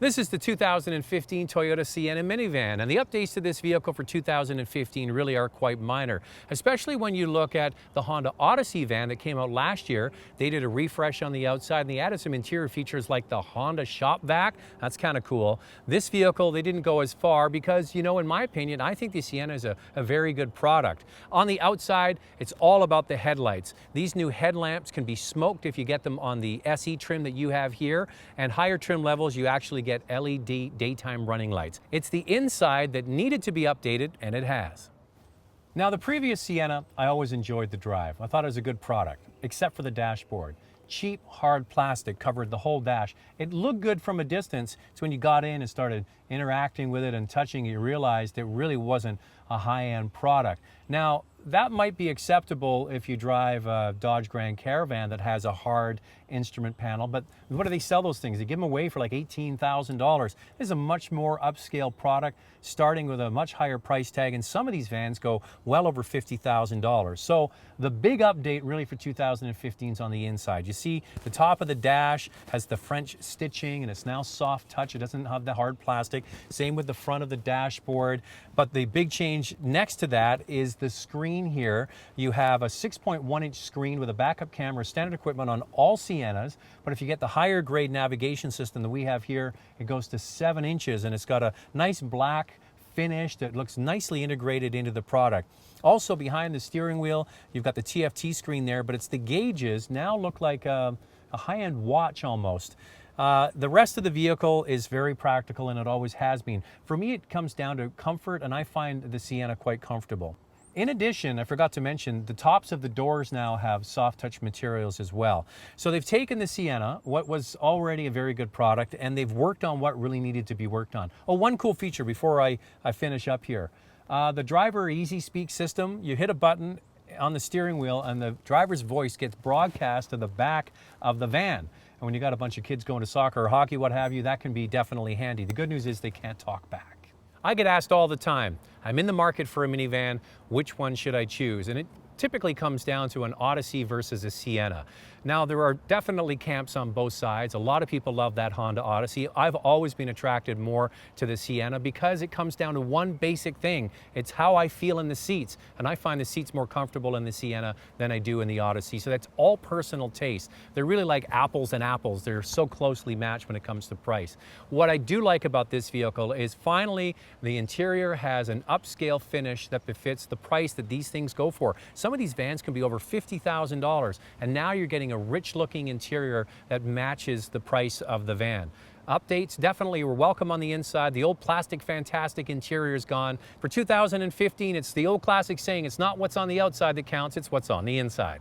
This is the 2015 Toyota Sienna Minivan, and the updates to this vehicle for 2015 really are quite minor, especially when you look at the Honda Odyssey van that came out last year. They did a refresh on the outside and they added some interior features like the Honda shop vac. That's kind of cool. This vehicle, they didn't go as far because, you know, in my opinion, I think the Sienna is a very good product. On the outside, it's all about the headlights. These new headlamps can be smoked if you get them on the SE trim that you have here, and higher trim levels, you actually get LED daytime running lights. It's the inside that needed to be updated, and it has. Now, the previous Sienna, I always enjoyed the drive. I thought it was a good product, except for the dashboard. Cheap, hard plastic covered the whole dash. It looked good from a distance. So when you got in and started interacting with it and touching it, you realized it really wasn't a high-end product. Now, that might be acceptable if you drive a Dodge Grand Caravan that has a hard instrument panel, but what do they sell those things? They give them away for like $18,000. This is a much more upscale product, starting with a much higher price tag, and some of these vans go well over $50,000. So the big update really for 2015 is on the inside. You see the top of the dash has the French stitching, and it's now soft touch. It doesn't have the hard plastic. Same with the front of the dashboard, but the big change next to that is the screen here. You have a 6.1-inch screen with a backup camera, standard equipment on all Siennas, but if you get the higher grade navigation system that we have here, it goes to 7 inches, and it's got a nice black finish that looks nicely integrated into the product. Also behind the steering wheel, you've got the TFT screen there, but it's the gauges now look like a high-end watch almost. The rest of the vehicle is very practical, and it always has been. For me, it comes down to comfort, and I find the Sienna quite comfortable. In addition, I forgot to mention, the tops of the doors now have soft touch materials as well. So they've taken the Sienna, what was already a very good product, and they've worked on what really needed to be worked on. Oh, one cool feature before I finish up here. The driver easy speak system, you hit a button on the steering wheel and the driver's voice gets broadcast to the back of the van. And when you got a bunch of kids going to soccer or hockey, what have you, that can be definitely handy. The good news is they can't talk back. I get asked all the time, I'm in the market for a minivan, which one should I choose? And it typically comes down to an Odyssey versus a Sienna. Now, there are definitely camps on both sides. A lot of people love that Honda Odyssey. I've always been attracted more to the Sienna because it comes down to one basic thing. It's how I feel in the seats. And I find the seats more comfortable in the Sienna than I do in the Odyssey. So that's all personal taste. They're really like apples and apples. They're so closely matched when it comes to price. What I do like about this vehicle is finally the interior has an upscale finish that befits the price that these things go for. Some of these vans can be over $50,000, and now you're getting a rich looking interior that matches the price of the van. Updates definitely were welcome on the inside. The old plastic fantastic interior is gone. For 2015, it's the old classic saying, it's not what's on the outside that counts, it's what's on the inside.